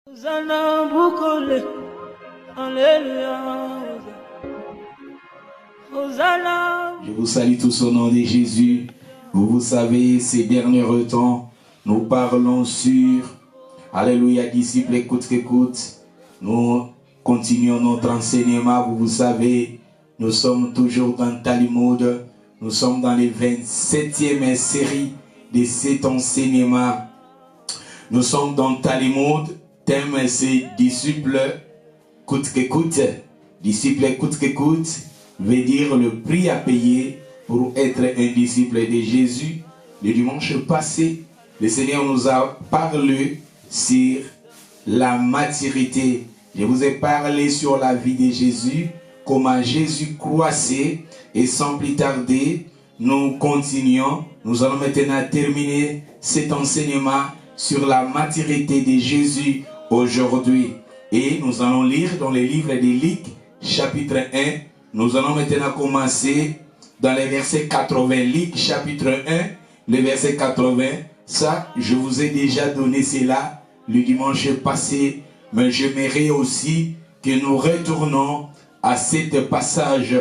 Je vous salue tous au nom de Jésus. Vous savez, ces derniers temps, nous parlons sur, alléluia, disciples, écoute. Nous continuons notre enseignement. Vous savez, nous sommes toujours dans Talmud. Nous sommes dans les 27e série de cet enseignement. Nous sommes dans Talmud. Thème, c'est disciples, écoute. Disciples, écoute, veut dire le prix à payer pour être un disciple de Jésus. Le dimanche passé, le Seigneur nous a parlé sur la maturité. Je vous ai parlé sur la vie de Jésus, comment Jésus croissait, et sans plus tarder, nous continuons. Nous allons maintenant terminer cet enseignement sur la maturité de Jésus aujourd'hui. Et nous allons lire dans le livre de Luc, chapitre 1. Nous allons maintenant commencer dans les versets 80. Luc, chapitre 1, le verset 80. Ça, je vous ai déjà donné cela le dimanche passé. Mais j'aimerais aussi que nous retournons à ce passage.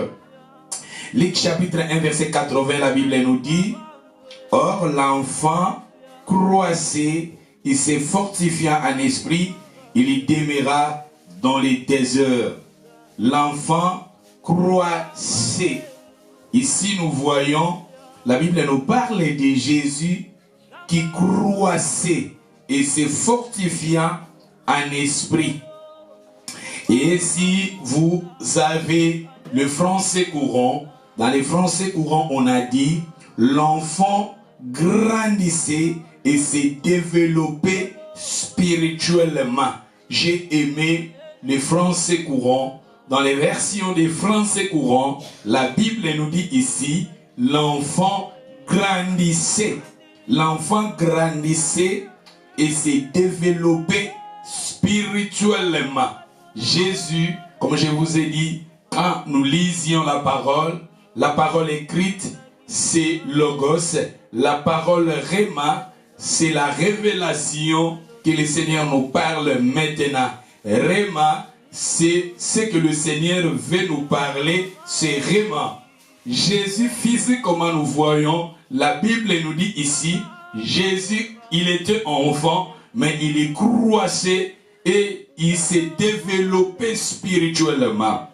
Luc, chapitre 1, verset 80, la Bible nous dit: Or, l'enfant croissait et se fortifiant en esprit, il y demeura dans les déserts. L'enfant croissait. Ici, nous voyons, la Bible nous parle de Jésus qui croissait et se fortifiant en esprit. Et si vous avez le français courant, dans les français courants, on a dit l'enfant grandissait et se développait spirituellement. J'ai aimé les français courants. Dans les versions des français courants, la Bible nous dit ici, l'enfant grandissait. L'enfant grandissait et se développait spirituellement. Jésus, comme je vous ai dit, quand nous lisions la parole écrite, c'est Logos. La parole Réma, c'est la révélation que le Seigneur nous parle maintenant. Réma, c'est ce que le Seigneur veut nous parler, c'est Réma. Jésus physique, comment nous voyons, la Bible nous dit ici, Jésus, il était enfant, mais il est croissé et il s'est développé spirituellement.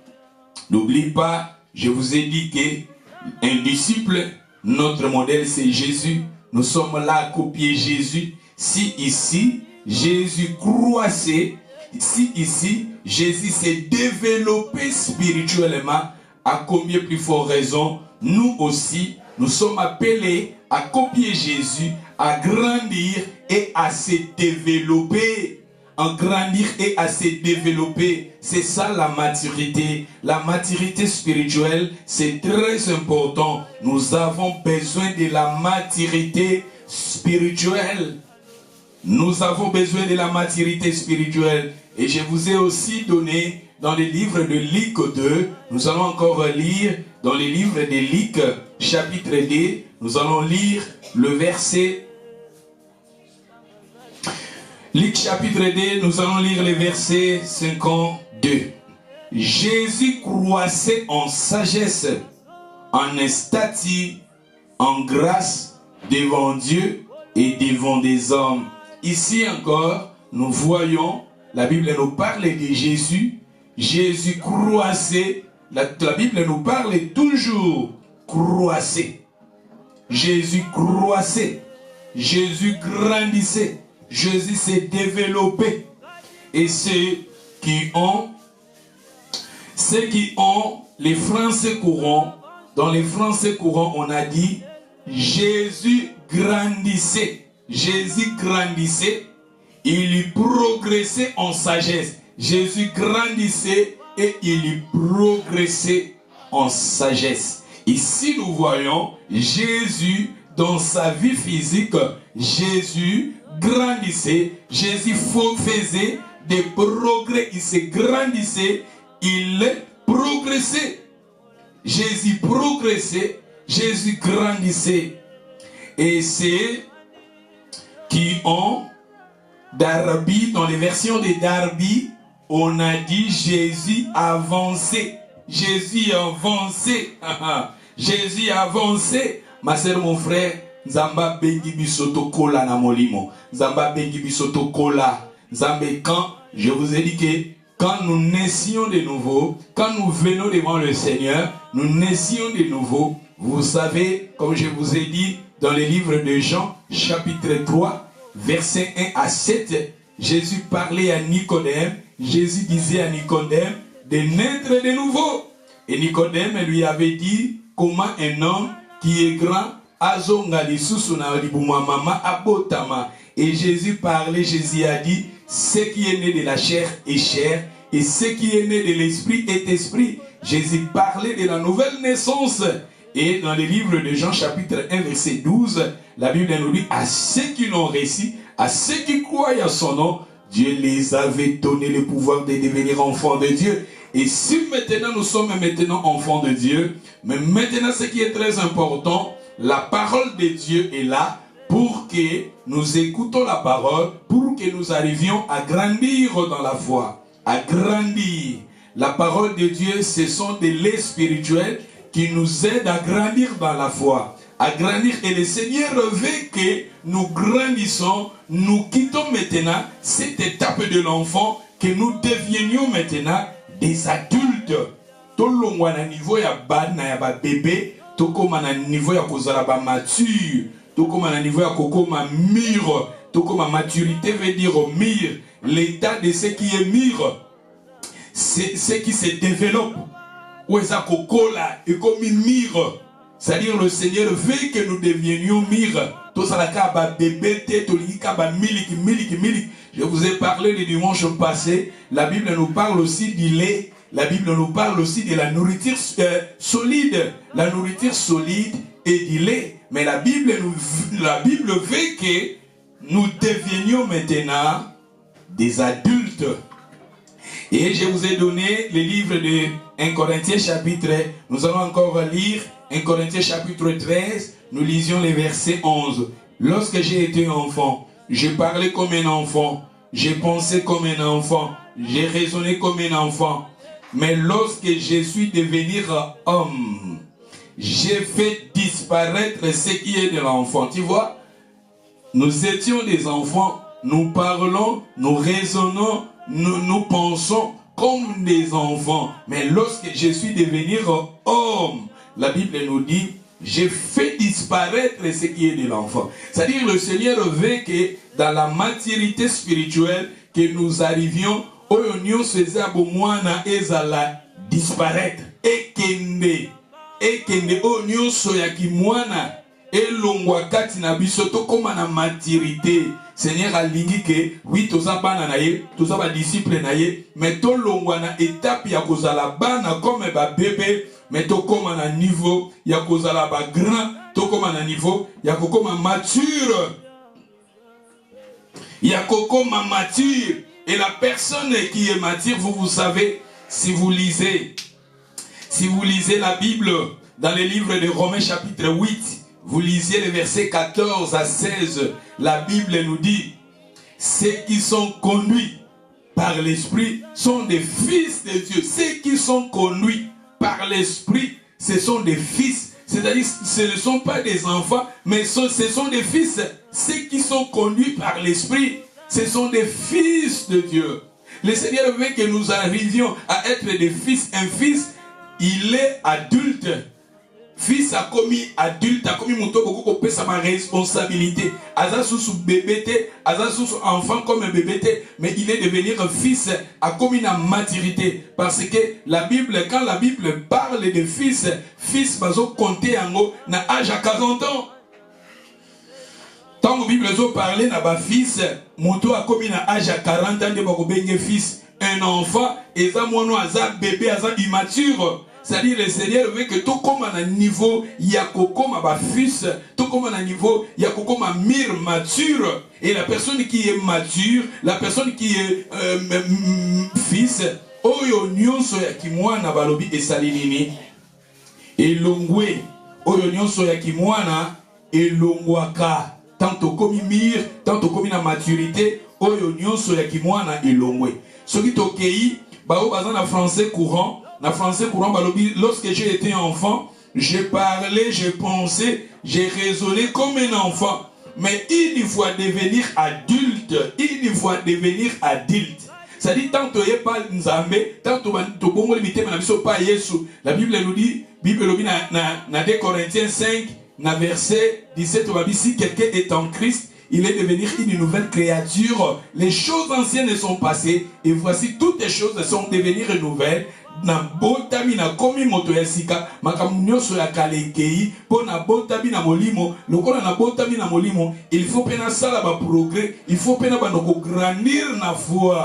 N'oublie pas, je vous ai dit qu'un disciple, notre modèle c'est Jésus. Nous sommes là à copier Jésus. Si ici, Jésus croissait, si ici, Jésus s'est développé spirituellement, à combien plus fort raison, nous aussi, nous sommes appelés à copier Jésus, à grandir et à se développer. En grandir et à se développer, c'est ça la maturité. La maturité spirituelle, c'est très important. Nous avons besoin de la maturité spirituelle. Nous avons besoin de la maturité spirituelle. Et je vous ai aussi donné dans le livre de Luc 2, nous allons encore lire dans le livre de Luc, chapitre 2, nous allons lire le verset. Luc chapitre 2, nous allons lire le verset 52. Jésus croissait en sagesse, en stature, en grâce devant Dieu et devant des hommes. Ici encore, nous voyons, la Bible nous parle de Jésus. Jésus croissait, la Bible nous parle toujours croissait. Jésus croissait, Jésus grandissait. Jésus s'est développé. Et ceux qui ont les français courants, dans les français courants, on a dit Jésus grandissait. Jésus grandissait, il y progressait en sagesse. Jésus grandissait et il y progressait en sagesse. Ici, nous voyons Jésus dans sa vie physique. Jésus grandissait, Jésus faisait des progrès, il se grandissait, il progressait. Jésus progressait, Jésus grandissait. Et c'est qui ont Darby, dans les versions de Darby, on a dit Jésus avancé. Jésus avancé. Jésus avancé. Ma sœur, mon frère, Zamba bengi bisoto kola na molimo. Zamba bengi bisoto kola. Zambé, quand je vous ai dit que quand nous naissions de nouveau, quand nous venons devant le Seigneur, nous naissions de nouveau. Vous savez, comme je vous ai dit dans le livre de Jean, chapitre 3, versets 1 à 7, Jésus parlait à Nicodème. Jésus disait à Nicodème de naître de nouveau. Et Nicodème lui avait dit comment un homme qui est grand azonga lisusu na libuma mama abotama. Et Jésus parlait, Jésus a dit, ce qui est né de la chair est chair, et ce qui est né de l'esprit est esprit. Jésus parlait de la nouvelle naissance. Et dans le livre de Jean chapitre 1 verset 12, la Bible nous dit, à ceux qui l'ont reçu, à ceux qui croient à son nom, Dieu les avait donné le pouvoir de devenir enfants de Dieu. Et si maintenant nous sommes maintenant enfants de Dieu, mais maintenant ce qui est très important, la parole de Dieu est là pour que nous écoutons la parole, pour que nous arrivions à grandir dans la foi, à grandir. La parole de Dieu, ce sont des laits spirituels qui nous aident à grandir dans la foi, à grandir. Et le Seigneur veut que nous grandissons, nous quittons maintenant cette étape de l'enfant, que nous devenions maintenant des adultes. Tolongwa na niveau ya bana ya ba bébé, tokoma na niveau ya kozala ba mature, tokoma na niveau ya kokoma mûr, tokoma maturité veut dire mûr, l'état de ce qui est mûr, c'est ce qui se développe. Oueza kokola et comme mûr. C'est-à-dire le Seigneur veut que nous devenions mûrs. Je vous ai parlé le dimanche passé. La Bible nous parle aussi du lait. La Bible nous parle aussi de la nourriture solide. La nourriture solide et du lait. Mais la Bible veut que nous devenions maintenant des adultes. Et je vous ai donné le livre de 1 Corinthiens chapitre. Nous allons encore lire 1 Corinthiens chapitre 13. Nous lisions les versets 11. Lorsque j'ai été enfant, j'ai parlé comme un enfant. J'ai pensé comme un enfant. J'ai raisonné comme un enfant. Mais lorsque je suis devenu homme, j'ai fait disparaître ce qui est de l'enfant. Tu vois, nous étions des enfants. Nous parlons, nous raisonnons, nous pensons comme des enfants. Mais lorsque je suis devenu homme, la Bible nous dit, j'ai fait disparaître ce qui est de l'enfant. C'est-à-dire le Seigneur veut que dans la maturité spirituelle, que nous arrivions, oyo faisait bomwana ezala disparaître. Ekende oyo soyaki mwana elongwa kati na biso to koma na maturité. Seigneur a lingi que oui toza bana na ye, toza ba disciple na ye, mais to longwa na étape ya kozala bana comme ba bébé, mais to koma na niveau ya kozala ba grand, to koma na niveau ya kokoma mature. Ya kokoma mature. Et la personne qui est mature, vous savez, si vous lisez la Bible dans le livre de Romains chapitre 8, vous lisiez les versets 14 à 16, la Bible nous dit, ceux qui sont conduits par l'Esprit sont des fils de Dieu. Ceux qui sont conduits par l'Esprit, ce sont des fils. C'est-à-dire, ce ne sont pas des enfants, mais ce sont des fils. Ceux qui sont conduits par l'Esprit, ce sont des fils de Dieu. Le Seigneur veut que nous arrivions à être des fils. Un fils, il est adulte. Fils a commis adulte, a commis mon beaucoup de sa responsabilité. Aza sous bébé, aza sous enfant comme un bébé, mais il est devenu un fils, a commis la maturité. Parce que la Bible, quand la Bible parle de fils, fils bazo compter en haut, na âge à 40 ans. Tant que la Bible parle na fils, moto a commis na âge à 40 ans de bako bengue fils. Un enfant, eza mono aza bébé, aza immature. C'est-à-dire le Seigneur veut que tout comme à un niveau yakokoma ba fils, tout comme à un niveau yakokoma mire mature. Et la personne qui est mature, la personne qui est fils, oyo nyonso ya kimwana balobi esalinini elongwe, oyo nyonso ya kimwana elongwaka. Tant au commis mire, tant au commis na maturité, oyo nyonso ya kimwana elongwe. Soki tokei bao baza na français courant, balobi, lorsque j'ai été enfant, j'ai parlé, j'ai pensé, j'ai raisonné comme un enfant. Mais il faut devenir adulte. Ça dit, tant que tu n'es pas Nzambe, tant que tu n'es pas Yesu. La Bible nous dit, dans 2 Corinthiens 5, dans verset 17, si quelqu'un est en Christ, il est devenu une nouvelle créature. Les choses anciennes sont passées, et voici toutes les choses sont devenues nouvelles. Na botami na komi moto ya sika makamnyoso ya kalekei po na botami na molimo lokola na botami na molimo il faut pena sala ba progrès, il faut pena bandoko grandir na foi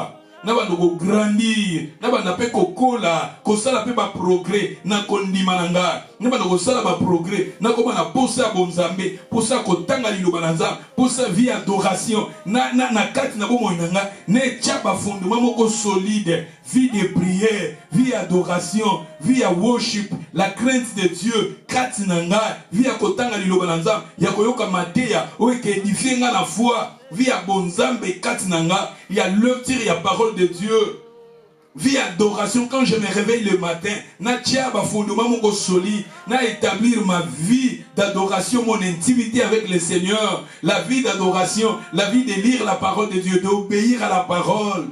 na bandoko grandir na banda pe kokola kosala pe ba progrès na kondima na nga na bandoko sala ba progrès na koma na posa bonzambe posa kotanga liloba na nzambe posa vie adoration na kati na bomo nga ne tia ba fondement moko solide, vie de prière, vie adoration, vie à worship, la crainte de Dieu, kati na nga vie à kotanga liloba na nzambe ya koyoka mateya oyo ke édifier nga na foi, vie à bonzambe kati na nga ya lecture ya parole de Dieu. Vie adoration, quand je me réveille le matin, na tia ba fondement moko solide, na établir ma vie d'adoration, mon intimité avec le Seigneur, la vie d'adoration, la vie de lire la parole de Dieu, d'obéir à la parole.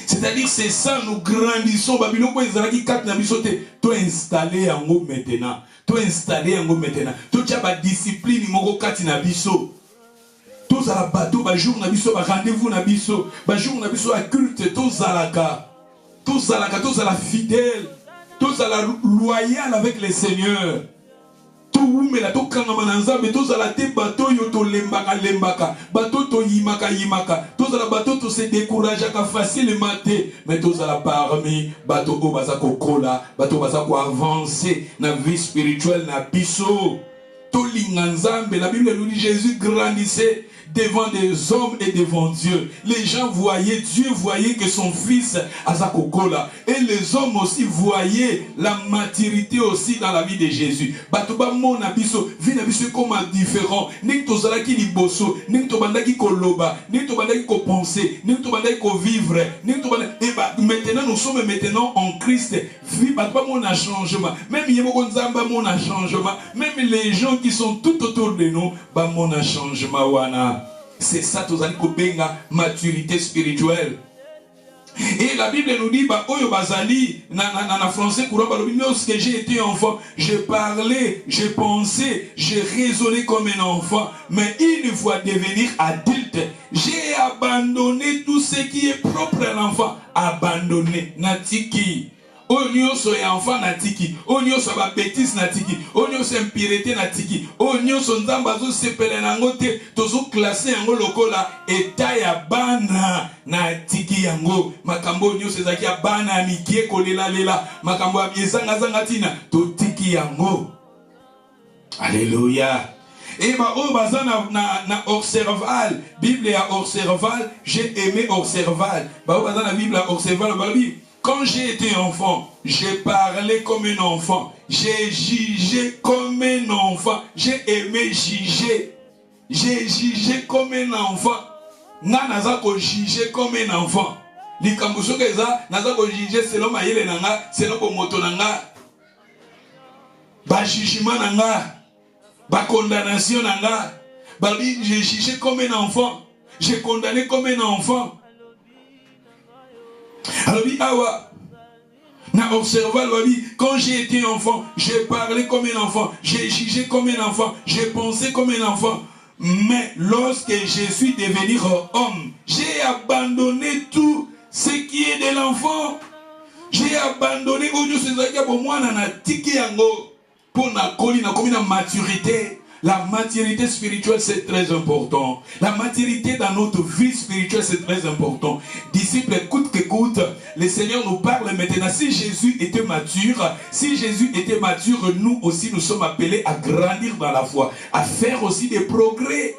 C'est-à-dire, c'est ça, nous grandissons. Babylon, quoi, ils ont dit 4 nabisote, tu installé en haut maintenant. Tu installé en haut maintenant. Tu as pas discipline, moko 4 nabiso. Tous à la bateau, bah jour nabiso, bah rendez-vous nabiso, bah jour nabiso à culte, tous à la fidèle, tous à la loyale avec les seigneurs. Tout mais la to kangamananza, mais tous à la te bateau yoto lembaka, bateau to yimaka, tous à la bateau to se décourage à facile maté, mais tous à la parmi, bateau o bazako kola, bateau bazako avancer, na vie spirituelle na biso. Mais la Bible nous dit Jésus grandissait devant des hommes et devant Dieu. Les gens voyaient, Dieu voyait que son fils Azakokola. Et les hommes aussi voyaient la maturité aussi dans la vie de Jésus. Batoba mon abisso, vie nabisso comme différent. Nek tozala ki liboso, nek tobanda ki koloba, nek tobanda ki ko penser, nek tobanda ki ko vivre, nek tobanda. Et maintenant nous sommes maintenant en Christ. Vie batoba mon changement. Même yemo nzamba mon changement. Même les gens qui sont tout autour de nous, bah mon changement wana. C'est ça, tous les kobenga maturité spirituelle. Et la Bible nous dit, bah oyo bazali na français courant, bah lorsque j'ai été enfant, j'ai parlé, j'ai pensé, j'ai raisonné comme un enfant. Mais une fois devenir adulte, j'ai abandonné tout ce qui est propre à l'enfant. Abandonné, natiki. Onyo so ya enfant natiki, onyo so ba bêtise natiki, onyo so impiété natiki, onyo so nzamba zo sepele nango te, tozo classer yango lokola eta ya bana natiki yango, makambo onyo so ezaki ya bana mikie kolela lela, makambo ya biezanga zanga tina, totiki yango. Alléluia. Et bah oh baza na Orserval, Bible ya Orserval, j'ai aimé Orserval. Bah oh baza na Bible ya Orserval, bah oui. Quand j'ai été enfant, j'ai parlé comme un enfant. J'ai jugé comme un enfant. J'ai aimé juger. J'ai jugé comme un enfant. Nga naza ko juger comme un enfant. Likambuso keza naza ko juger selon mayele nanga, selon ko moto nanga. Ba jugement nanga, ba condamnation nanga. Ba j'ai jugé comme un enfant. J'ai condamné comme un enfant. Alors, quand j'ai été enfant, j'ai parlé comme un enfant, j'ai jugé comme un enfant, j'ai pensé comme un enfant. Mais lorsque je suis devenu homme, j'ai abandonné tout ce qui est de l'enfant. J'ai abandonné pour la maturité. La maturité spirituelle, c'est très important. La maturité dans notre vie spirituelle, c'est très important. Disciples, écoute qu'écoute, le Seigneur nous parle maintenant. Si Jésus était mature, nous aussi, nous sommes appelés à grandir dans la foi, à faire aussi des progrès,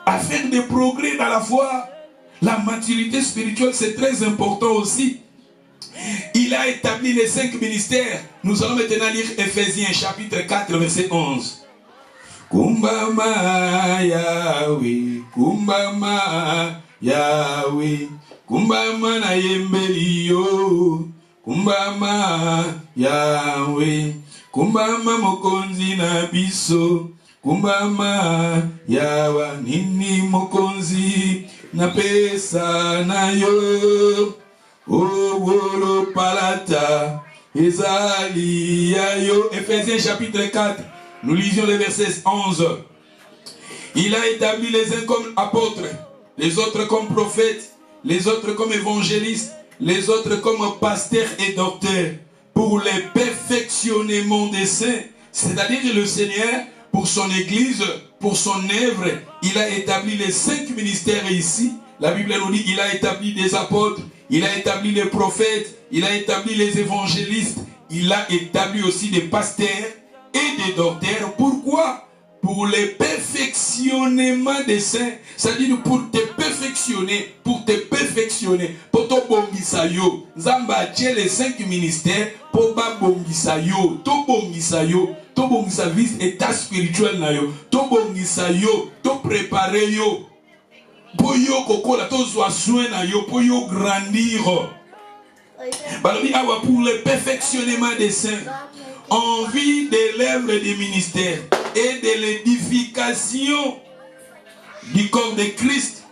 dans la foi. La maturité spirituelle, c'est très important aussi. Il a établi les 5 ministères. Nous allons maintenant lire Éphésiens chapitre 4, verset 11. Kumbama Yahweh, Kumbama Yahweh, Kumbama na yembelio, Kumbama Yahweh, Kumbama mokonzi na biso, Kumbama Yawa nini mokonzi na pesa na yo, Owolo palata ezali ya yo. Ephésiens chapitre 4, nous lisions le verset 11. Il a établi les uns comme apôtres, les autres comme prophètes, les autres comme évangélistes, les autres comme pasteurs et docteurs, pour le perfectionnement des saints. C'est-à-dire que le Seigneur, pour son Église, pour son œuvre, il a établi les 5 ministères ici. La Bible nous dit qu'il a établi des apôtres, il a établi les prophètes, il a établi les évangélistes, il a établi aussi des pasteurs et des docteurs. Pourquoi? Pour le perfectionnement des saints, c'est-à-dire pour te perfectionner, pour to bongisa yo. Zamba tient les 5 ministères pour ba bongisa yo, to bongisa vis état spirituel na yo, to bongisa yo, to préparer yo. Pour yo kokola to zwa soin na yo, pour yo grandir. Pour le perfectionnement des saints, en vue de l'œuvre des ministères et de l'édification du corps de Christ,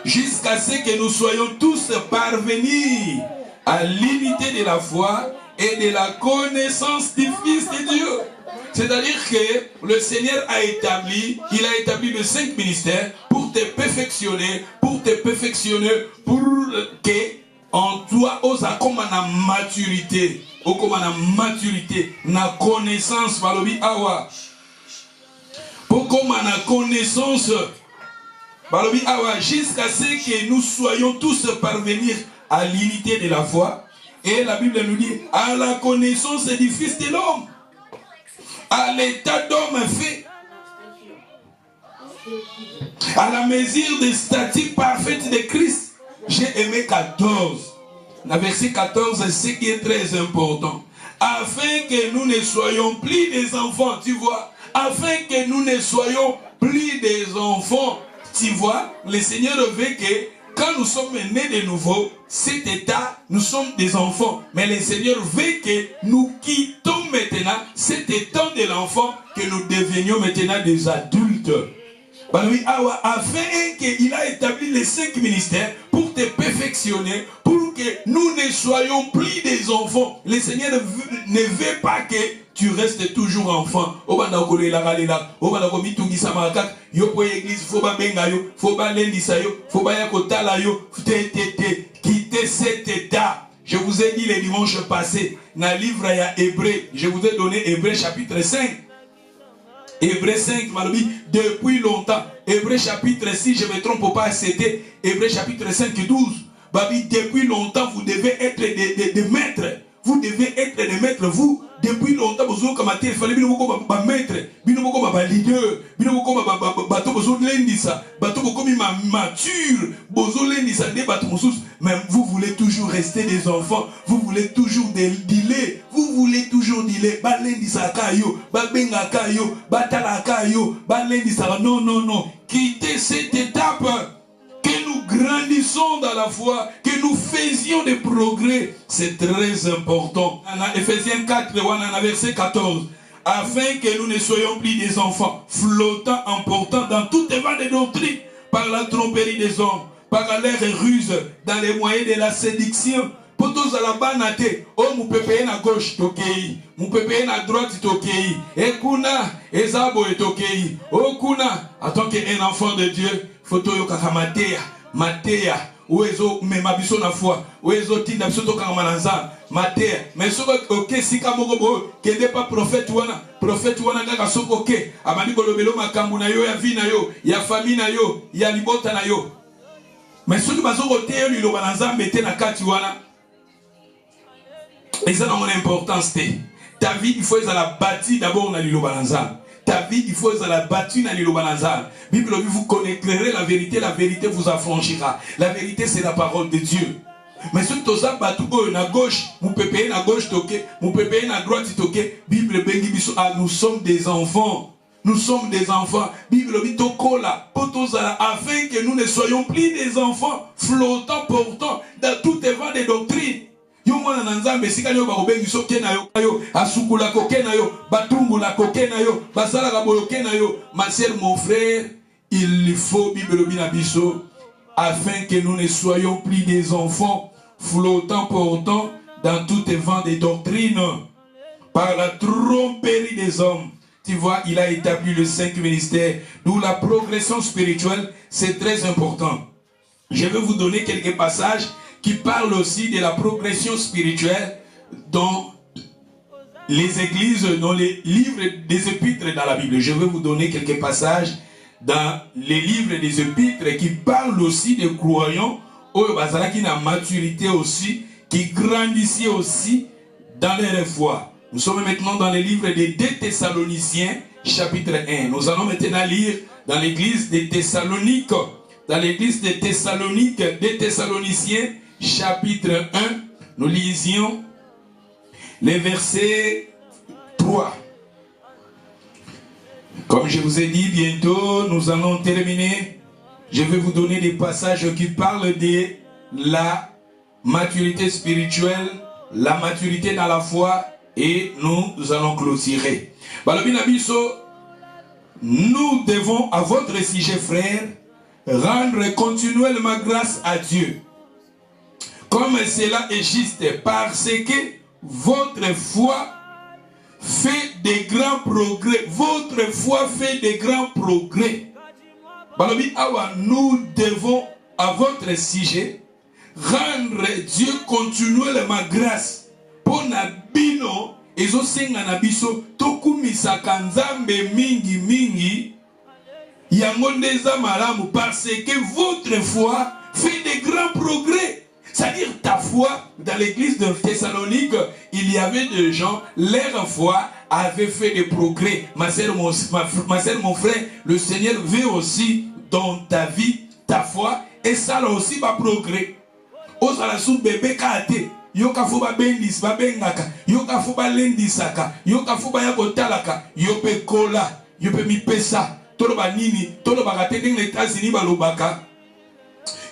jusqu'à ce que nous soyons tous parvenus à l'unité de la foi et de la connaissance du Fils de Dieu. C'est-à-dire que le Seigneur a établi, il a établi les 5 ministères pour te perfectionner, pour que en toi, osa comme na maturité, na connaissance, balobi awa. Pour comme na connaissance, balobi awa, jusqu'à ce que nous soyons tous parvenir à l'unité de la foi. Et la Bible nous dit, à la connaissance du Fils de l'homme, à l'état d'homme fait, à la mesure des statuts parfaites de Christ. J'ai aimé 14. La verset 14, c'est ce qui est très important. Afin que nous ne soyons plus des enfants, tu vois. Afin que nous ne soyons plus des enfants, tu vois. Le Seigneur veut que quand nous sommes nés de nouveau, cet état, nous sommes des enfants. Mais le Seigneur veut que nous quittons maintenant cet état de l'enfant, que nous devenions maintenant des adultes. Afin qu'il a établi les 5 ministères pour te perfectionner, pour que nous ne soyons plus des enfants. Le Seigneur ne veut pas que tu restes toujours enfant. Quitter cet état. Je vous ai dit le dimanche passé, dans le livre à Hébreu, je vous ai donné Hébreu chapitre 5. Hébreu 5, depuis longtemps. Hébreu chapitre 6, je ne me trompe pas, c'était Hébreu chapitre 5 et 12. Depuis longtemps, vous devez être des maîtres. Vous devez être des maîtres. Vous, depuis longtemps, vous avez commenté, il fallait que vous soyez maître, vous soyez leader, mais vous voulez toujours rester des enfants. Vous voulez toujours dealer. Vous voulez toujours dealer. Non, non, non. Quittez cette étape. Que nous grandissons dans la foi, que nous faisions des progrès, c'est très important. Ephésiens 4, verset 14. Afin que nous ne soyons plus des enfants, flottants, emportant dans toute évan de doctrine, par la tromperie des hommes, par l'air ruse, dans les moyens de la séduction. Pour tous à la banate, oh, mon pépé à gauche, tokei, mon pépé à droite, tokei, et kuna, et zabo, et tokei, oh, kuna, en tant qu'un enfant de Dieu, photo yokaka matea uwezo memabiso na foi uwezo tinda biso toka mananza matea mais soko OK sika moko bo kende pa prophète wana ngaka soko OK abandi bolobelo makambu na yo ya vie na yo ya famille na yo ya libota na yo mais soko bazoko te yo liloba na Nzambe te na kati wana eza na mon importance te. Ta vie il faut la bâtir d'abord na liloba na Nzambe. Ta vie, il faut la battre dans l'Ilobanazal. Bible, vous connaîtrez la vérité vous affranchira. La vérité, c'est la parole de Dieu. Mais si tu as battu à gauche, vous pouvez à gauche, vous pouvez à droite, Bible, nous sommes des enfants. nous sommes des enfants. Bible dit tokola, potozala, afin que nous ne soyons plus des enfants flottants, portants dans tout vent de doctrine. Yo mwana na nzambe sika yo bakobengi so kena yo asukula ko kena yo batungula ko kena yo basala ka boyo kena yo. Ma sœur, mon frère, il faut Bible binabiso afin que nous ne soyons plus des enfants flottants, portants dans tout vent de doctrine par la tromperie des hommes. Tu vois, il a établi le 5 ministères, d'où la progression spirituelle, c'est très important. Je vais vous donner quelques passages qui parlent aussi de la progression spirituelle dans les églises, dans les livres des épîtres dans la Bible. Je vais vous donner quelques passages dans les livres des épîtres qui parlent aussi des croyants, qui ont maturité aussi, qui grandissent aussi dans leur foi. Nous sommes maintenant dans le livre des 2 Thessaloniciens, chapitre 1. Nous allons maintenant lire dans l'église des Thessaloniques. Dans l'église des Thessaloniques, des Thessaloniciens, chapitre 1, nous lisions les versets 3. Comme je vous ai dit, bientôt nous allons terminer. Je vais vous donner des passages qui parlent de la maturité spirituelle, la maturité dans la foi, et nous allons clôturer. Nous devons, à votre sujet, frère, rendre continuellement grâce à Dieu, comme cela est juste, parce que votre foi fait des grands progrès. Votre foi fait des grands progrès. Nous devons, à votre sujet, rendre Dieu continuellement grâce. Pour Nabino, ezo senga na biso tokumisaka nzambe mingi mingi yango ndeza malamu parce que votre foi fait des grands progrès. C'est-à-dire ta foi dans l'église de Thessalonique, il y avait des gens, leur foi avait fait des progrès. Ma sœur, mon frère, le Seigneur veut aussi dans ta vie, ta foi, et ça là aussi va progrès. Osala sou bébé kate. Yoka fuba bendis babengaka, yoka fuba lendisaka, yoka fuba yakotalaka, yope kola, yope mipesa, toloba nini, toloba kate ding les États-Unis balobaka.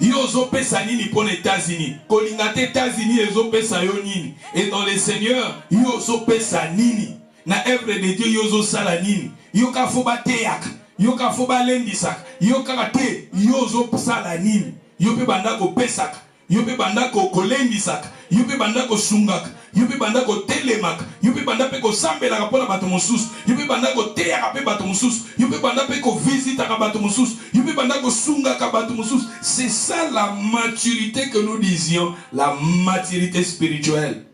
Yozo pesa nini pour les États-Unis, kolingate États-Unis ezo pesa yo nini, et dans le Seigneur, yozo pesa nini, na œuvre de Dieu yozo sala nini, yoka fuba teyaka, yoka fuba lendisaka, yoka te, yozo sala nini, yope bandako pesaka. Yope bandako kolendisaka, yope bandako sungaka, yope bandako telemaka, yope bandako sambela kapona bato mosusu, yope bandako teya pe bato mosusu, yope bandako visita ka bato mosusu, yope bandako sungaka bato mosusu. C'est ça la maturité que nous disions, la maturité spirituelle.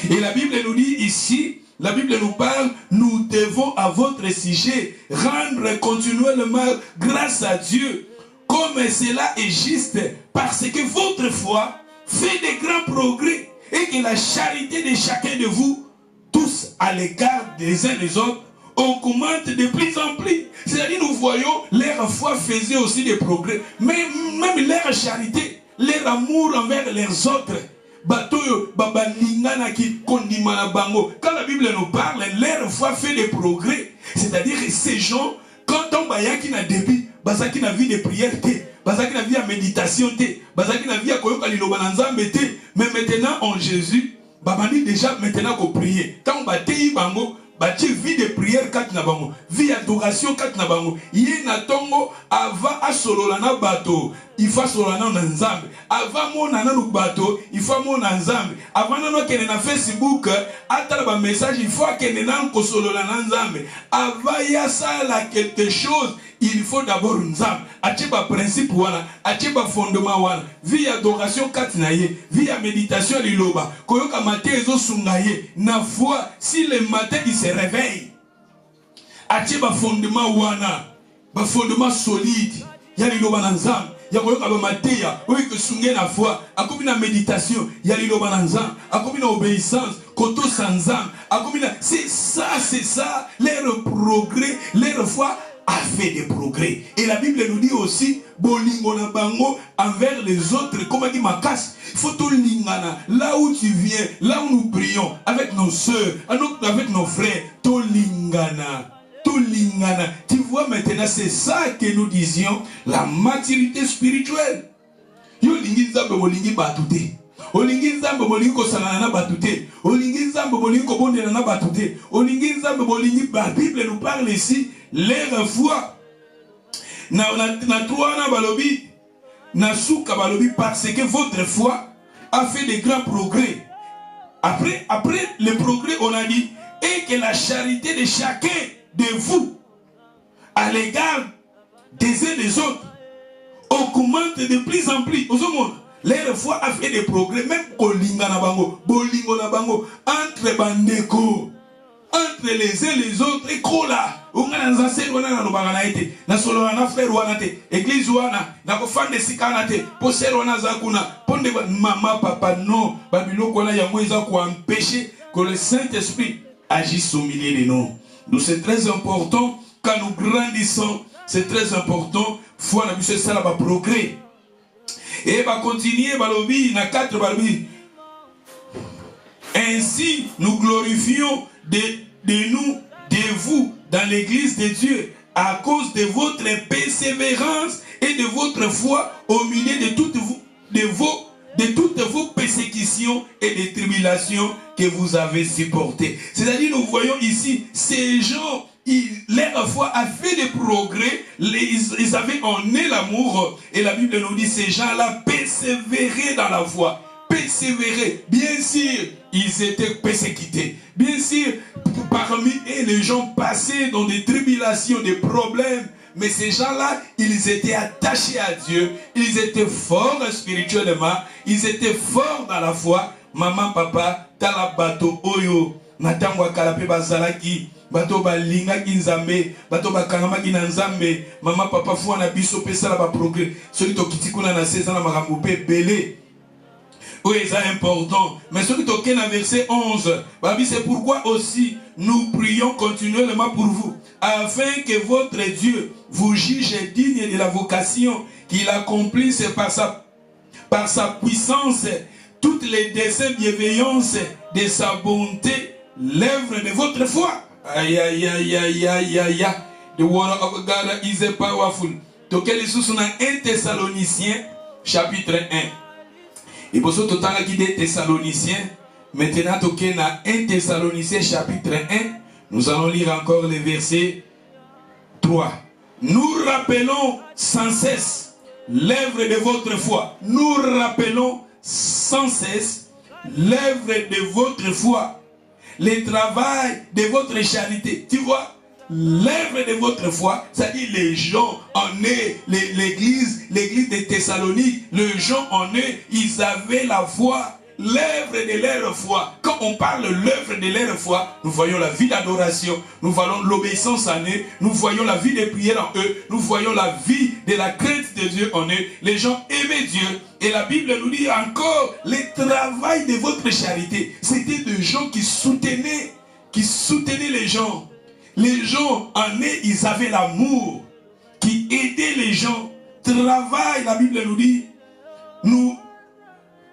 Et la Bible nous dit ici, la Bible nous parle, nous devons à votre sujet rendre continuellement grâce à Dieu, comme cela est juste, parce que votre foi fait des grands progrès et que la charité de chacun de vous, tous à l'égard des uns des autres, augmente de plus en plus. C'est-à-dire nous voyons, leur foi faisait aussi des progrès, mais même leur charité, leur amour envers les autres. Quand la Bible nous parle, leur foi fait des progrès. C'est-à-dire que ces gens, quand on va y a début, bazaki na vie de prière té, bazaki na vie de méditation té, bazaki na vie à koyoka liloba na nzambe té, mais maintenant en Jésus, babani déjà maintenant ko prier. Quand on batei bango, bati vie de prière kat na bango, vie d'adoration kat na bango. Yé na tongo avant a solola na bato, il faut solola na nzambe. Avant mon na bato, il faut mon na nzambe. Avant na kene na Facebook, atala ba message, il faut kene na ko solola na nzambe. Avant ya ça la quelque chose, il faut d'abord nzambe. Atiba principe wana, atiba fondement wana. Vie d'adoration kat na ye, vie à méditation liloba. Koyoka maté ezo sungaye. Na foi, si le matin il se réveille, atiba fondement wana, ba fondement solide. Ya liloba na nzambe. Ya koyoka ba mateya, oyo ke sunge na foi, akomi na méditation, ya liloba na nzambe, akomi na obéissance, koto sanzam, akomi na c'est ça, leur progrès, leur foi a fait des progrès. Et la Bible nous dit aussi, bolingo na bango envers les autres, comme dit Makas, il faut tout lingana, là où tu viens, là où nous prions, avec nos soeurs, avec nos frères, tout lingana. tout lingana. Tu vois maintenant, c'est ça que nous disions, la maturité spirituelle. Yo lingi nzambe bolingi batute. Olingi nzambe bolingi kosala na batute. Olingi nzambe bolingi kobondela na batute. Olingi nzambe bolingi ba Bible nous parle ici leur foi. Na trois na balobi na souka balobi parce que votre foi a fait de grands progrès. Après le progrès, on a dit et que la charité de chacun de vous à l'égard des uns des autres augmente de plus en plus. Leur foi a fait des progrès, même kolinga na bango, bolingo na bango, entre bandeko, entre les uns les autres, et kola. Ungana nzase wana na lobanga na ete, na solo na frère wana te, église wana, na kofande sikana te, poser wana zakuna, ponde mama papa non, babilo kona yango eza ko empêcher que le Saint-Esprit agisse au milieu de nous. Donc c'est très important quand nous grandissons, c'est très important, foi na biso ça va progrès. Et va continuer balobi na 4 balobi. Ainsi nous glorifions de nous, de vous dans l'église de Dieu à cause de votre persévérance et de votre foi au milieu de toutes vos persécutions et des tribulations que vous avez supportées. C'est-à-dire nous voyons ici ces gens, leur foi a fait des progrès, ils avaient en eux l'amour et la Bible nous dit ces gens-là persévéraient dans la foi. Persévérer. Bien sûr, ils étaient persécutés. Bien sûr, parmi eux, les gens passaient dans des tribulations, des problèmes. Mais ces gens-là, ils étaient attachés à Dieu. Ils étaient forts spirituellement. Ils étaient forts dans la foi. Maman, papa, tala bato oyo. Natangwa kalape bazalaki. Bato balinga ki nzambe. Bato bakangama ki na nzambe. Maman, papa, fou na biso pesa la ba progrès. Celui to kitikuna na 16 ans na makambo pe belé. Oui, c'est important. Mais ce qui est dans verset 11, c'est pourquoi aussi nous prions continuellement pour vous, afin que votre Dieu vous juge digne de la vocation qu'il accomplisse par sa puissance, toutes les desseins bienveillances de sa bonté, l'œuvre de votre foi. Aïe, aïe, aïe, aïe, aïe, aïe. The word of God is powerful. Donc, il est dans 1 Thessaloniciens, chapitre 1. Et pour ce temps qui des Thessaloniciens, maintenant toqué na 1 Thessaloniciens chapitre 1, nous allons lire encore le verset 3. Nous rappelons sans cesse l'œuvre de votre foi. Nous rappelons sans cesse l'œuvre de votre foi, le travail de votre charité. Tu vois, l'œuvre de votre foi, c'est-à-dire les gens en eux, l'église de Thessalonique, les gens en eux, ils avaient la foi, l'œuvre de leur foi. Quand on parle de l'œuvre de leur foi, nous voyons la vie d'adoration, nous voyons l'obéissance en eux, nous voyons la vie de prière en eux, nous voyons la vie de la crainte de Dieu en eux. Les gens aimaient Dieu. Et la Bible nous dit encore, le travail de votre charité, c'était des gens qui soutenaient les gens. Les gens en eux, ils avaient l'amour, qui aidait les gens. Travail, la Bible nous dit, nous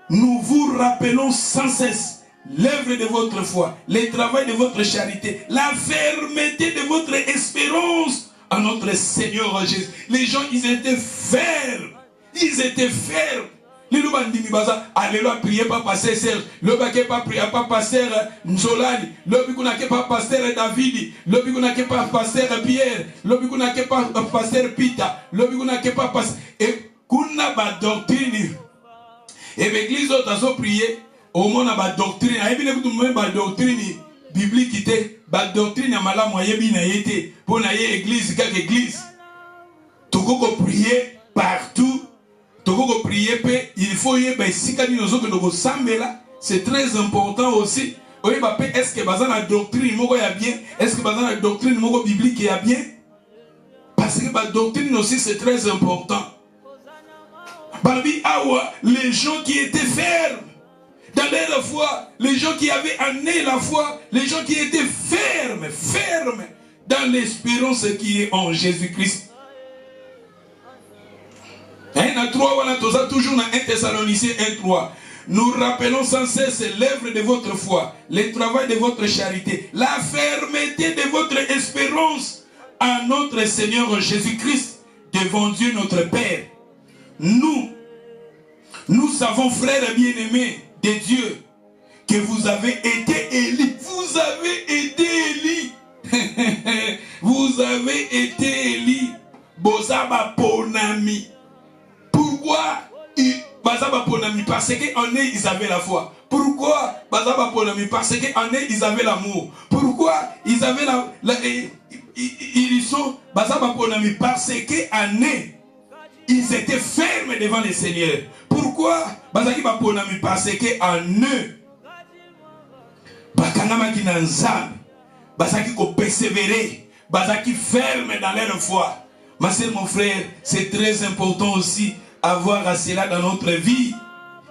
vous rappelons sans cesse l'œuvre de votre foi, le travail de votre charité, la fermeté de votre espérance en notre Seigneur Jésus. Les gens, ils étaient fermes. Ils étaient fermes. Les gens qui alléluia, priez pas pasteur Serge, le baquet pas prier pas pasteur Nzolani, le bikuna pas pasteur David, le bikuna pas pasteur Pierre, le bikuna pas pasteur Peter, le bikuna pas pasteur et kuna ba doctrine. Et l'église a prié au monde ba doctrine, et bien que tout même ba doctrine biblique était ba doctrine ya mala moyen bi na yete pour na église quelque église. Tout ko prier partout. Il faut c'est très important aussi. Est-ce que la doctrine est bien? Est-ce que la doctrine biblique est bien? Parce que la doctrine aussi c'est très important. Les gens qui étaient fermes dans leur foi, les gens qui avaient amené la foi, les gens qui étaient fermes dans l'espérance qui est en Jésus-Christ. Toujours dans 1 Thessaloniciens 1:3. Nous rappelons sans cesse l'œuvre de votre foi, le travail de votre charité, la fermeté de votre espérance à notre Seigneur Jésus-Christ devant Dieu notre Père. Nous savons, frères bien-aimés de Dieu, que vous avez été élis. Vous avez été élis. Vous avez été élis. Bozaba Ponami. Pourquoi Bazaba Ponami? Parce qu'en eux, ils avaient la foi. Pourquoi Bazaba Ponami? Parce qu'en eux, ils avaient l'amour. Pourquoi ils avaient ils sont Bazaba Ponami? Parce qu'en eux, ils étaient fermes devant le Seigneur. Pourquoi Bazaba Ponami? Parce qu'en eux, Bakanamaki Nanzam, Bazaki ko persévérer, Bazaki ferme dans leur foi. Ma sœur, mon frère, c'est très important aussi avoir à cela dans notre vie.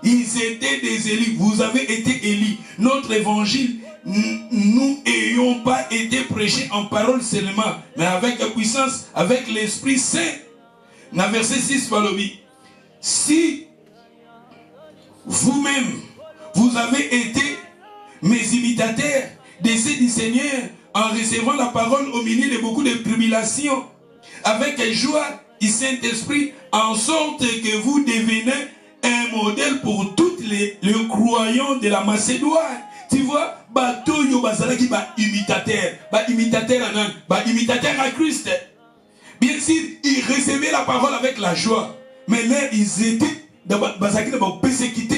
Ils étaient des élus, vous avez été élus. Notre évangile, nous n'ayons pas été prêchés en parole seulement, mais avec la puissance, avec l'Esprit Saint. Dans verset 6, Palobi, si vous-même, vous avez été mes imitateurs d'essai du Seigneur en recevant la parole au milieu de beaucoup de tribulations, avec joie du Saint-Esprit, en sorte que vous devenez un modèle pour tous les croyants de la Macédoine. Tu vois, Batoyo Bazalaki, imitateur à Christ. Bien sûr, ils recevaient la parole avec la joie, mais là, ils étaient dans Bazalaki, dans la persécution.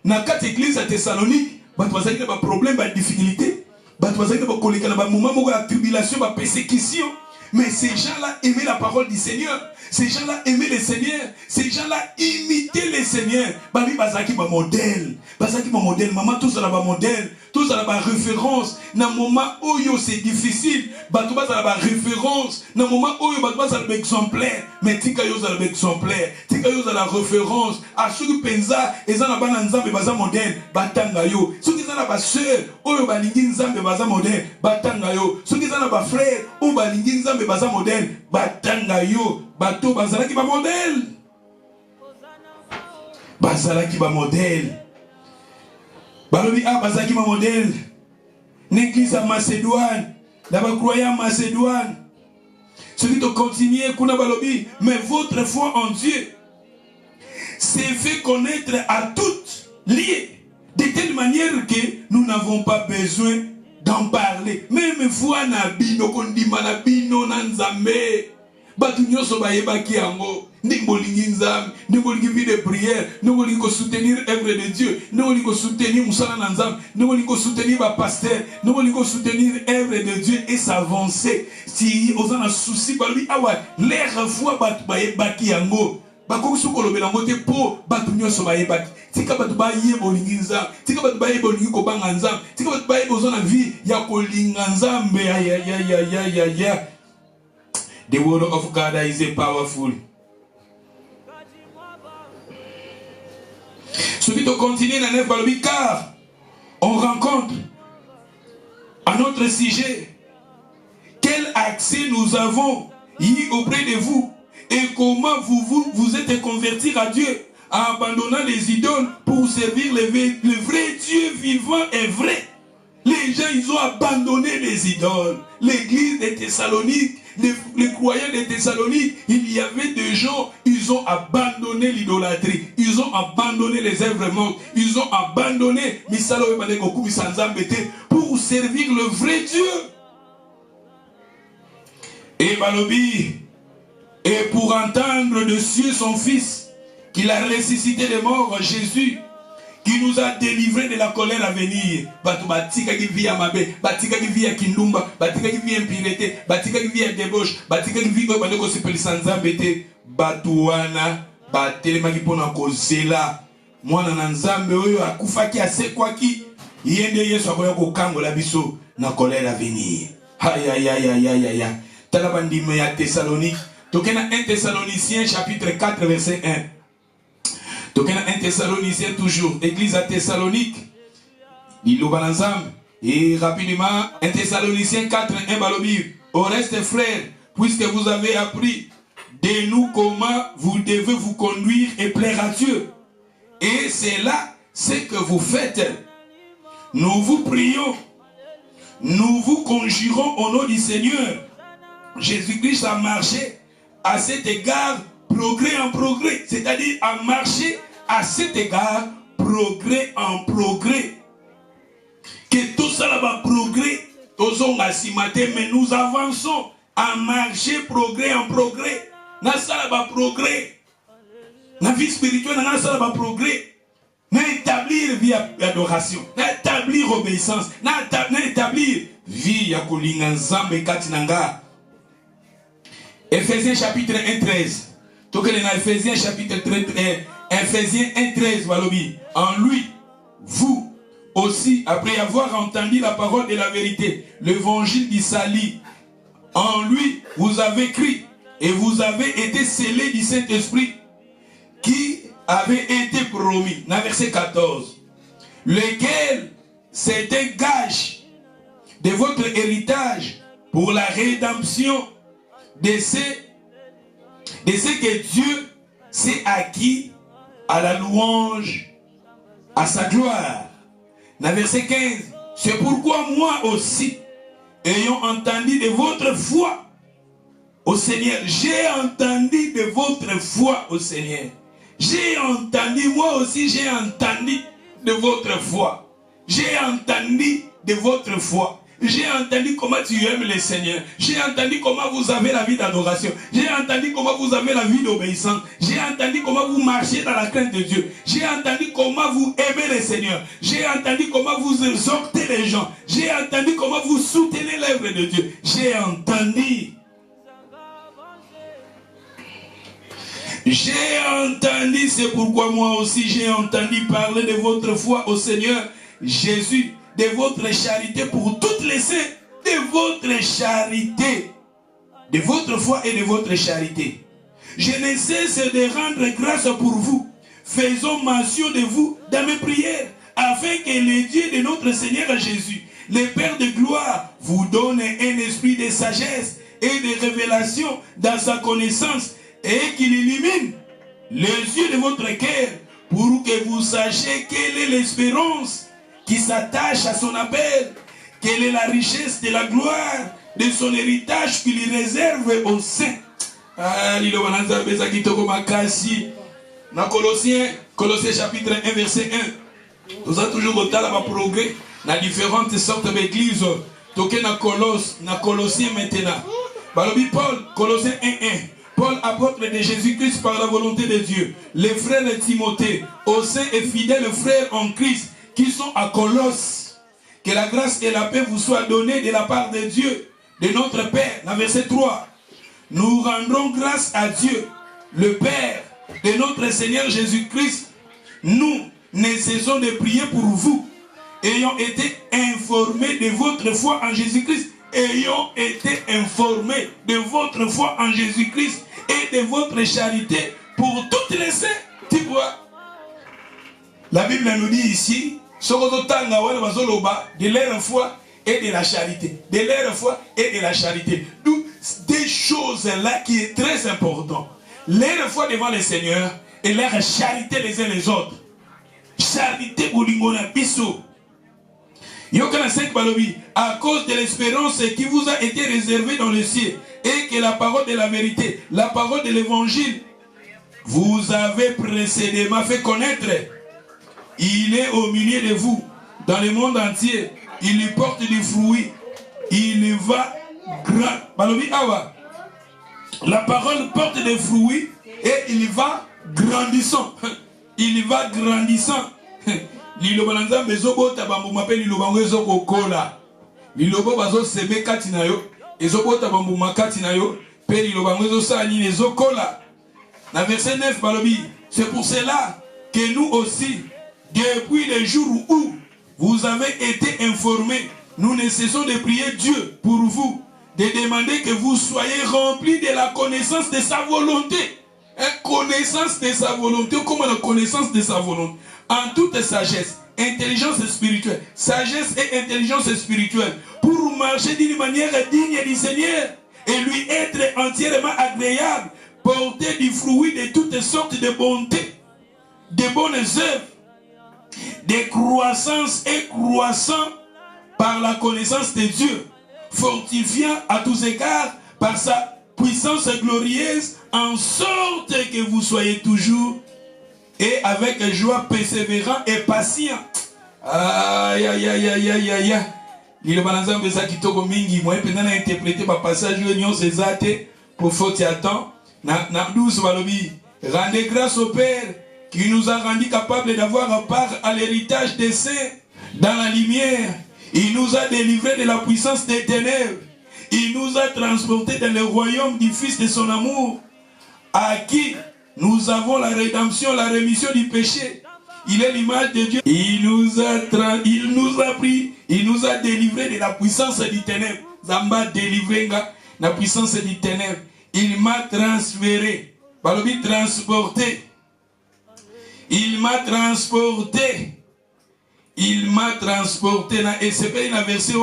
Dans 4 églises à Thessalonique, Bazalaki, dans des problèmes, des difficultés, Bazalaki, dans des moments où la tribulation, la persécution. Mais ces gens-là aimaient la parole du Seigneur. Ces gens-là aimaient le Seigneur. Ces gens-là imitaient le Seigneur. Babi Bazaki ba modèle. Bazaki ba modèle. Maman tous ça ba modèle. Tous ça ba référence. Dans le moment où c'est difficile, batou ba ça ba référence. Dans le moment où batou ça ba exemplaire. Mais tika yo ça ba exemplaire. Tika yo ça la référence. A ceux qui pensa ezana ba nzambe baza modèle. Batanga yo. Ceux qui zana ba sœur, oyo ba lingi nzambe baza modèle. Batanga yo. Ceux qui zana ba frère, ou ba lingi nzambe baza modèle. Batanga yo. Bateau bazalaki ba modèle. Bazalaki ba modèle. Balobi a bazalaki ba modèle. L'église à Macédoine, la croyant Macédoine. Celui qui continue kuna balobi, mais votre foi en Dieu s'est fait connaître à toutes liées, de telle manière que nous n'avons pas besoin d'en parler. Même foi na bino kondima na bino na nzambe. Batu nyoso bayebaki yango ndimbolingi nzambe ndimbolingi vie de prière ndimbolingi ko soutenir œuvre de Dieu ndimbolingi ko soutenir musala na nzambe ndimbolingi ko soutenir ba pasteur ndimbolingi ko soutenir œuvre de Dieu et s'avancer. Si ozana souci balobi awa leur foi batu bayebaki yango bakoki kolobela ngo te po batu nyoso bayebaki tika batu baye bolingi nzambe tika batu baye bolingi kobanga nzambe tika batu baye bozana vie ya kolinga nzambe ya. The word of God is powerful. Celui qui continue dans neuf balobi, car on rencontre à notre sujet quel accès nous avons eu auprès de vous et comment vous êtes convertis à Dieu en abandonnant les idoles pour servir le vrai Dieu vivant et vrai. Les gens, ils ont abandonné les idoles. L'église de Thessalonique, les croyants de Thessalonique, il y avait des gens, ils ont abandonné l'idolâtrie. Ils ont abandonné les œuvres mortes. Ils ont abandonné pour servir le vrai Dieu. Et Balobi, et pour entendre de cieux son Fils, qu'il a ressuscité des morts, Jésus, qui nous a délivrés de la colère à venir. Batika qui vit à Mabé, Batika qui vit à Kindumba, Batika qui vit à impureté, Batika qui vit à débauche, Batika qui vit à Badoko Sepel sans embêter, Batouana, Batelema qui pona kozela, Mwana Nanzambe, Akufaki, Asekwaki, Yende Yesu Akoyako Kango la biso, na colère à venir. Aïe aïe aïe aïe aïe aïe aïe. Talabandime à Thessalonique, Tokena 1 Thessaloniciens chapitre 4 verset 1. Donc, un Thessaloniciens toujours, église à Thessalonique, et rapidement, 1 Thessaloniciens 4, 1 Balobi. Au reste, frères, puisque vous avez appris de nous comment vous devez vous conduire et plaire à Dieu, et c'est là ce que vous faites, nous vous prions, nous vous conjurons au nom du Seigneur, Jésus-Christ a marché à cet égard progrès en progrès. C'est-à-dire a marché à cet égard progrès en progrès. Que tout ça va progrès, mais nous avançons à marcher progrès en progrès. Na ça va progrès. La vie spirituelle, na ça va progrès. Na établir vie d'adoration, na établir obéissance, na établir vie ya kolinga nzambe katinanga. Ephésiens chapitre 1:13. Tokele na Ephésiens chapitre 1:13 balobi. En lui, vous aussi, après avoir entendu la parole de la vérité, l'évangile du salut, en lui, vous avez cru et vous avez été scellés du Saint-Esprit qui avait été promis. Dans verset 14. Lequel c'est un gage de votre héritage pour la rédemption de ce que Dieu s'est acquis à la louange, à sa gloire. Dans verset 15, c'est pourquoi moi aussi, ayant entendu de votre foi au Seigneur, j'ai entendu de votre foi au Seigneur. J'ai entendu, moi aussi j'ai entendu de votre foi. J'ai entendu de votre foi. J'ai entendu comment tu aimes le Seigneur. J'ai entendu comment vous avez la vie d'adoration. J'ai entendu comment vous avez la vie d'obéissance. J'ai entendu comment vous marchez dans la crainte de Dieu. J'ai entendu comment vous aimez le Seigneur. J'ai entendu comment vous exhortez les gens. J'ai entendu comment vous soutenez l'œuvre de Dieu. J'ai entendu. J'ai entendu, c'est pourquoi moi aussi j'ai entendu parler de votre foi au Seigneur Jésus, de votre charité pour toutes les saints, de votre charité, de votre foi et de votre charité. Je ne cesse de rendre grâce pour vous, faisons mention de vous dans mes prières, afin que le Dieu de notre Seigneur Jésus, le Père de gloire, vous donne un esprit de sagesse et de révélation dans sa connaissance, et qu'il illumine les yeux de votre cœur pour que vous sachiez quelle est l'espérance qui s'attache à son appel, quelle est la richesse de la gloire de son héritage qu'il lui réserve aux saints. Dans Colossiens chapitre 1 verset 1, nous avons toujours au talent à progrès dans différentes sortes d'églises. Toké na Colossiens maintenant. Balobi Paul, Colossiens 1:1. Paul, apôtre de Jésus-Christ par la volonté de Dieu, les frères de Timothée, aux saints et fidèles frères en Christ qui sont à Colosse, que la grâce et la paix vous soient données de la part de Dieu, de notre Père. Dans verset 3, nous rendrons grâce à Dieu, le Père de notre Seigneur Jésus-Christ. Nous ne cessons de prier pour vous, ayant été informés de votre foi en Jésus-Christ. Ayant été informés de votre foi en Jésus-Christ et de votre charité pour toutes les saints. Tu vois, la Bible nous dit ici, de leur foi et de la charité. De leur foi et de la charité. D'où des choses là qui est très important. Leur foi devant le Seigneur et leur charité les uns les autres. Charité pour l'ingona biso. À cause de l'espérance qui vous a été réservée dans le ciel et que la parole de la vérité, la parole de l'évangile vous avez précédemment fait connaître. Il est au milieu de vous, dans le monde entier. Il lui porte du fruit. Il va grand. La parole porte des fruits et il va grandissant. Il va grandissant. Liloba nanza bezobota bambu mape liloba ngwezo kokola. Liloba bazo sebe kati na yo, ezobota bambu makati na yo, pe liloba ngwezo sali nezokola. Na verset 9 balobi, c'est pour cela que nous aussi, depuis le jour où vous avez été informés, nous ne cessons de prier Dieu pour vous, de demander que vous soyez remplis de la connaissance de sa volonté. Connaissance de sa volonté, comment la connaissance de sa volonté? En toute sagesse, intelligence spirituelle, sagesse et intelligence spirituelle, pour marcher d'une manière digne du Seigneur et lui être entièrement agréable, porter du fruit de toutes sortes de bontés, de bonnes œuvres, de croissance et croissant par la connaissance de Dieu, fortifiant à tous égards par sa puissance glorieuse, en sorte que vous soyez toujours et avec joie persévérant et patient. Aïe, aïe, aïe, aïe, aïe, aïe. Il va nous ça qui toko mingi. Moi, pendant interpréter ma passage, l'union c'est zate pour faute à temps. Rendez grâce au Père qui nous a rendu capables d'avoir part à l'héritage des saints dans la lumière. Il nous a délivrés de la puissance des ténèbres. Il nous a transportés dans le royaume du Fils de son amour, à qui nous avons la rédemption, la rémission du péché. Il est l'image de Dieu. Il nous a pris, il nous a délivrés de la puissance du ténèbre. Zamba délivré de la puissance du ténèbre. Il m'a transféré, transporté. Il m'a transporté. Il m'a transporté. Et c'est dans le verset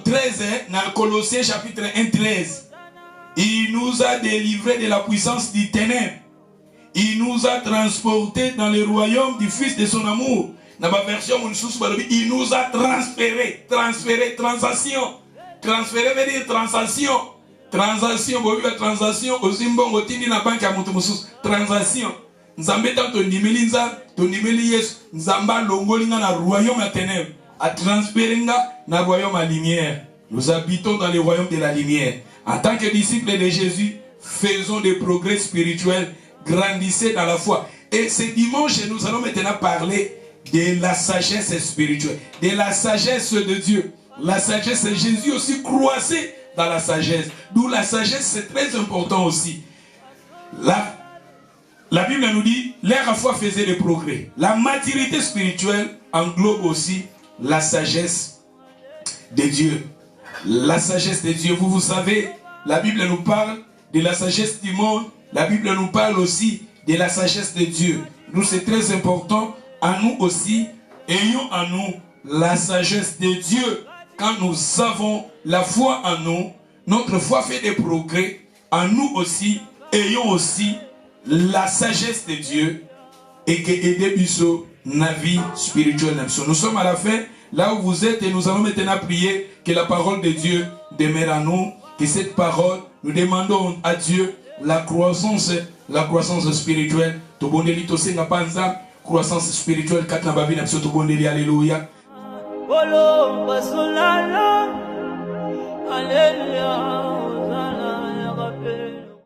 13, dans Colossiens chapitre 1, 13. Il nous a délivrés de la puissance du ténèbre. Il nous a transportés dans le royaume du Fils de son amour. Dans ma version, il nous a transférés. Transféré, transaction. Transféré veut dire transaction. Transaction, transaction, aussi bon, otini na banque à Moutoussous. Transaction. Nzambe tant ton nimeli yes, Nzamba longolinga na royaume à ténèbres. A transféringa na royaume à lumière. Nous habitons dans le royaume de la lumière. En tant que disciples de Jésus, faisons des progrès spirituels. Grandissez dans la foi. Et ce dimanche, nous allons maintenant parler de la sagesse spirituelle, de la sagesse de Dieu. La sagesse, Jésus aussi croissait dans la sagesse. D'où la sagesse, c'est très important aussi. La Bible nous dit, leur foi faisait des progrès. La maturité spirituelle englobe aussi la sagesse de Dieu. La sagesse de Dieu, vous savez, la Bible nous parle de la sagesse du monde. La Bible nous parle aussi de la sagesse de Dieu. Nous, c'est très important. À nous aussi, ayons en nous la sagesse de Dieu. Quand nous avons la foi en nous, notre foi fait des progrès. En nous aussi, ayons aussi la sagesse de Dieu et que aider Bisso na vie spirituelle. Nous sommes à la fin, là où vous êtes, et nous allons maintenant prier que la parole de Dieu demeure en nous, que cette parole, nous demandons à Dieu la croissance spirituelle. Tobondeli tosenga panza, croissance spirituelle katna babina biso tobondeli, alléluia. Alléluia.